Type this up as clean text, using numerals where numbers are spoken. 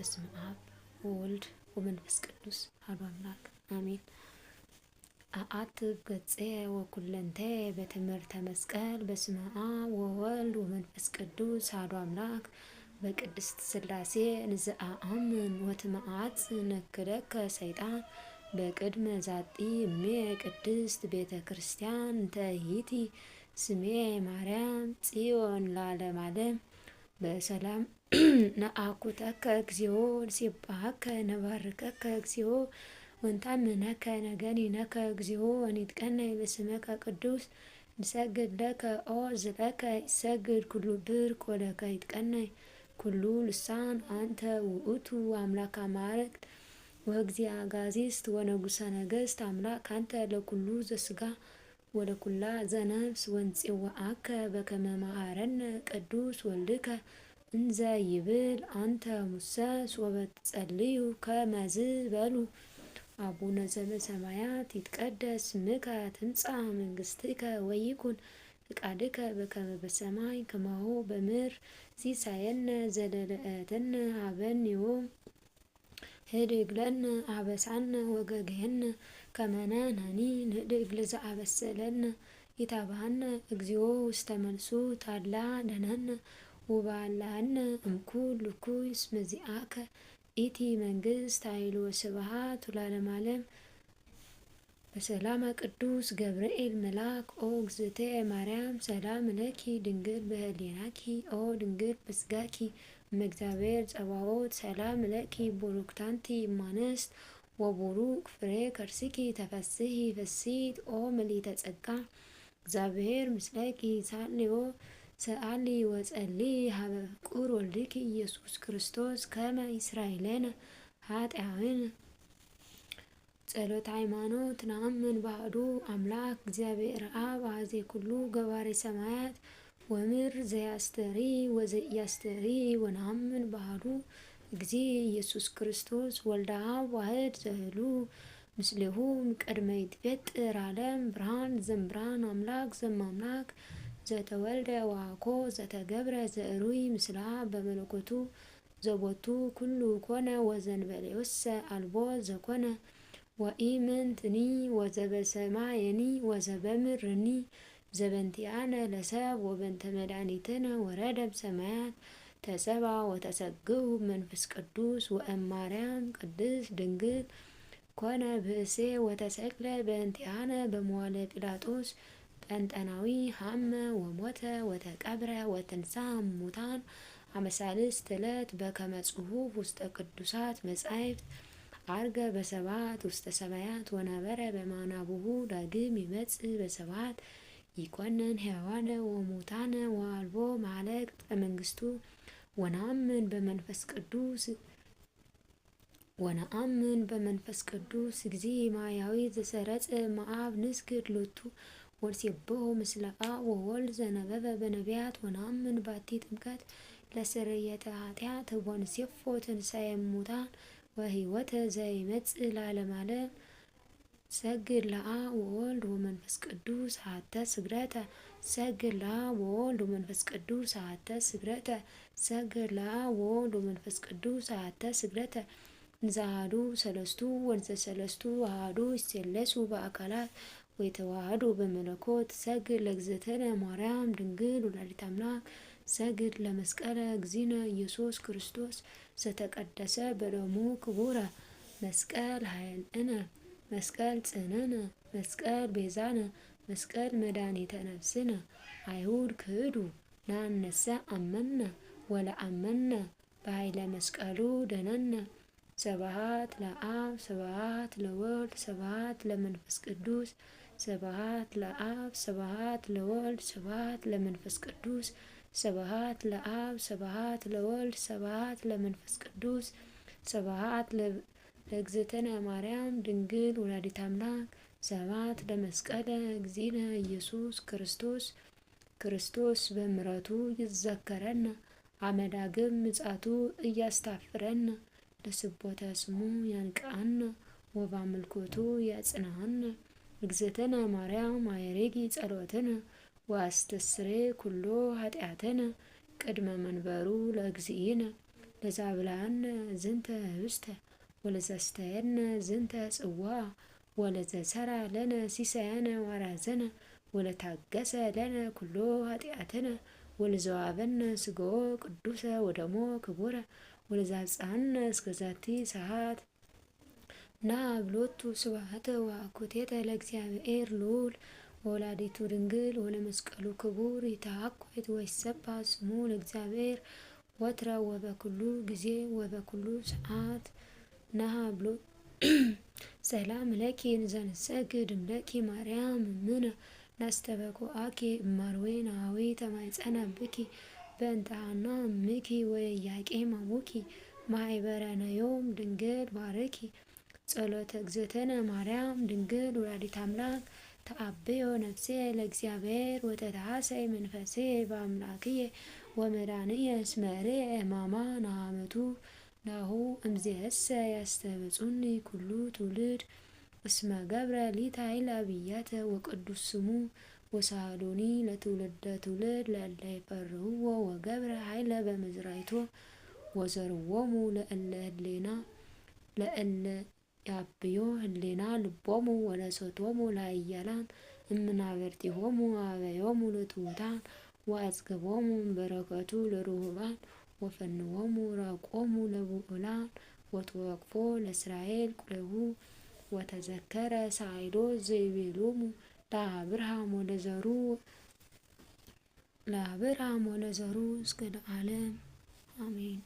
በስመ አብ ወወልድ ወመንፈስ ቅዱስ አሐዱ አምላክ አሜን። አአትብ ገጼ ወኩለንቴ በትምህርተ መስቀል በስመ አብ ወወልድ ወመንፈስ ቅዱስ አሐዱ አምላክ በቅድስት ሥላሴ ንዘአአምን ወትመዓት ነክረከ ሰይጣን በቅድመ ዛቲ እሜ ቅድስት ቤተ ክርስቲያን እንተይእቲ ስሜ ማርያም ጽዮን ለዓለመ ዓለም። በሰላም ነአኩተከ እግዚኦ ንሴብሐከ ነባርከከ እግዚኦ ወንታምነከ ነገኒነከ እግዚኦ ወኒትቀነይ በስመከ ቅዱስ ንሰግድ ለከ ኦ ዝለከ ይሰግድ ኩሉ ብርክ ወለከ ይትቀነይ ኩሉ ልሳን አንተ ውእቱ አምላከ አማልክት ወእግዚአ አጋዕዝት ወንጉሠ ነገሥት አምላክ አንተ ለኩሉ ዘሥጋ ወለኩላ ዘነፍስ ወንፄውዐከ በከመ መሃረነ ቅዱስ ወልድከ እንዘ ይብል አንተ ሙሰ ሶበ ትጸልዩ ከመዝ በሉ። አቡነ ዘበሰማያት ይትቀደስ ስምከ ትምጻእ መንግሥትከ ወይኩን ፈቃድከ በከመ በሰማይ ከማሁ በምድር ሲሳየነ ዘለለዕለትነ ሀበነ ዮም ህድግ ለነ አበሳነ ወጌጋየነ ከመ ንሕነኒ ንህድግ ለዘአበሰለነ ኢታብአነ እግዚኦ ውስተ መንሱት አላ አድኅነነ ወባልሐነ እምኩሉ እኩይ እስመ ዚአከ ኢቲ መንግሥት ኃይል ወስብሐት ለዓለመ ዓለም። በሰላመ ቅዱስ ገብርኤል መልአክ ኦ እግዝእትየ ማርያም ሰላም ለኪ ድንግል በህሊናኪ ኦ ድንግል በሥጋኪ እምእግዚአብሔር ጸባኦት ሰላም ለኪ ቡሩክት አንቲ እማንስት ወቡሩክ ፍሬ ከርሥኪ ተፈሥሒ ፍሥሕት ኦ ምልዕተ ጸጋ እግዚአብሔር ምስለኪ ሰአሊ ወጸልዪ ሀበ ፍቁር ወልድኪ ኢየሱስ ክርስቶስ ከመ ይስራይለነ ኃጣውኢነ። ጸሎተ ሃይማኖት ነአምን በአሐዱ አምላክ እግዚአብሔር አብ አሐዜ ኩሉ ገባሬ ሰማያት ወምድር ዘያስተሪ ወዘኢያስተሪ ወነአምን በአሐዱ እግዚእ ኢየሱስ ክርስቶስ ወልደ አብ ዋሕድ ዘህሉ ምስሌሁ እምቅድመ ይትፈጠር ዓለም ብርሃን ዘእምብርሃን አምላክ ዘእምአምላክ ዘተወልደ ወአኮ ዘተገብረ ዘእሩይ ምስለ አብ በመለኮቱ ዘቦቱ ኩሉ ኮነ ወዘእንበሌወሰ አልቦ ዘኮነ ወኢምንትኒ ወዘበሰማየኒ ወዘበምድርኒ ዘበንቲአነ ለሰብ ወበንተ መድኃኒትነ ወረደ እምሰማያት ተሰብአ ወተሰግው መንፈስ ቅዱስ ወእማርያም ቅድስት ድንግል ኮነ ብእሴ ወተሰቅለ በእንቲአነ በመዋዕለ ጲላጦስ ጰንጠናዊ ሀመ ወሞተ ወተቀብረ ወተንሥአ እሙታን አመ ሣልስት ዕለት በከመ ጽሑፍ ውስተ ቅዱሳት መጻሕፍት ዐርገ በሰብዓት ውስተ ሰማያት ወነበረ በማናብሁ ዳግም ይመጽእ በሰብዓት ይኰንን ሕያዋነ ወሙታነ ወአልቦ መዓልቅት በመንግሥቱ ወነአምን በመንፈስ ቅዱስ እግዚእ ማያዊ ዘሰረጸ እምአብ ንስግድ ሎቱ ወንሴብሖ ምስለ አብ ወወልድ ዘነበበ በነቢያት ወነአምን ባቲ ጥምቀት ለስርየተ ኃጢአት ወንሴፎ ትንሣኤ እሙታን ወሕይወተ ዘይመጽእ ለዓለመ ዓለም። ሰግድ ለአብ ወወልድ ወመንፈስ ቅዱስ አሐተ ስግደተ ሰግድ ለአብ ወወልድ ወመንፈስ ቅዱስ አሐተ ስግደተ ሰግድ ለአብ ወወልድ ወመንፈስ ቅዱስ አሐተ ስግደተ እንዘ አሐዱ ሰለስቱ ወንዘ ሰለስቱ አሐዱ ይሴለሱ በአካላት ወይተዋሃዱ በመለኮት ሰግድ ለእግዝእትነ ማርያም ድንግል ወላዲተ አምላክ ሰግድ ለመስቀለ እግዚእነ ኢየሱስ ክርስቶስ ዘተቀደሰ በደሙ ክቡረ መስቀል ኃይልነ መስቀል ጽንዕነ መስቀል ቤዛነ መስቀል መድኃኒተ ነፍስነ አይሁድ ክህዱ ናነሰ አመነ ወለአመነ በኃይለ መስቀሉ ደነነ። ስብሐት ለአብ ስብሐት ለወልድ ስብሐት ለመንፈስ ቅዱስ ስብሐት ለአብ ስብሐት ለወልድ ስብሐት ለመንፈስ ቅዱስ ስብሐት ለአብ ስብሐት ለወልድ ስብሐት ለመንፈስ ቅዱስ ስብሐት ለእግዝእትነ ማርያም ድንግል ወላዲተ አምላክ ስብሐት ለመስቀለ እግዚእነ ኢየሱስ ክርስቶስ። ክርስቶስ በምሕረቱ ይዘከረነ አመ ዳግም ምጽአቱ እያስታፍረነ ለስቦተ ስሙ ያንቅዐነ ወበአምልኮቱ ያጽንዐነ። እግዝእትነ ማርያም አየሬጊ ጸሎትነ ወአስተስርይ ኩሎ ኃጢአትነ ቅድመ መንበሩ ለእግዚእነ ለዛብላነ ዝንተ ህብስተ ወለዘስተየነ ዝንተ ጽዋ ወለዘሰራ ለነ ሲሳያነ ዋራዘነ ወለታገሰ ለነ ኩሎ ኃጢአትነ ወለዘዋበነ ስጋዎ ቅዱሰ ወደሞ ክቡረ ወለዛብጽሐነ እስከዛቲ ሰዓት ናብሎቱ ስብሐተ ወአኮቴተ ለእግዚአብሔር ልዑል ወወላዲቱ ድንግል ወለመስቀሉ ክቡር ይትሐኮት ወይትሰብሐ ስሙ ለእግዚአብሔር ወትረ ወበኩሉ ጊዜ ወበኩሉ ሰዓት ናብሎ ሰላም ለኪ እንዘንሰግድ እምለኪ ማርያም እምነ ናስተበኩአኪ እማርዌ ናዊ ተማይጸነ ብኪ በእንተ ሐና እምኪ ወኢያቄም አቡኪ ማኅበረ ነዮም ድንግል ባርኪ ጸሎተ እግዝእትነ ማርያም ድንግል ወላዲተ አምላክ ተአብዮ ነፍሴ ለእግዚአብሔር ወተታሰይ መንፈሴ በአምላክየ ወመድኃኒየ እስመ ርኤ ሕማማ ነሐመቱ ናሁ እምዝየሰ ያስተብጹኒ ኩሉ ትውልድ እስመ ገብረ ሊታይለ አብያተ ወቅዱስ ስሙ ወሳሎኒ ለትውልደ ትውልድ ለእለ ይፈርህዎ ወገብረ ኃይለ በመዝራይቶ ወዘርዎሙ ለእለ ያብዮ ህሌና ልቦሙ ወለሰቶሙ ለኃያላን እምናብርቲሆሙ አበዮሙ ለትሑታን ወአጽግቦሙ በረከቱ ለርሁባን ወፈንዎሙ ራቆሙ ለብዑላን ወተወክፎ ለእስራኤል ቁልሁ ወተዘከረ ሳይሎ ዘይቤሎሙ ለአብርሃም ወለዘሩ እስከ ለዓለም አሜን።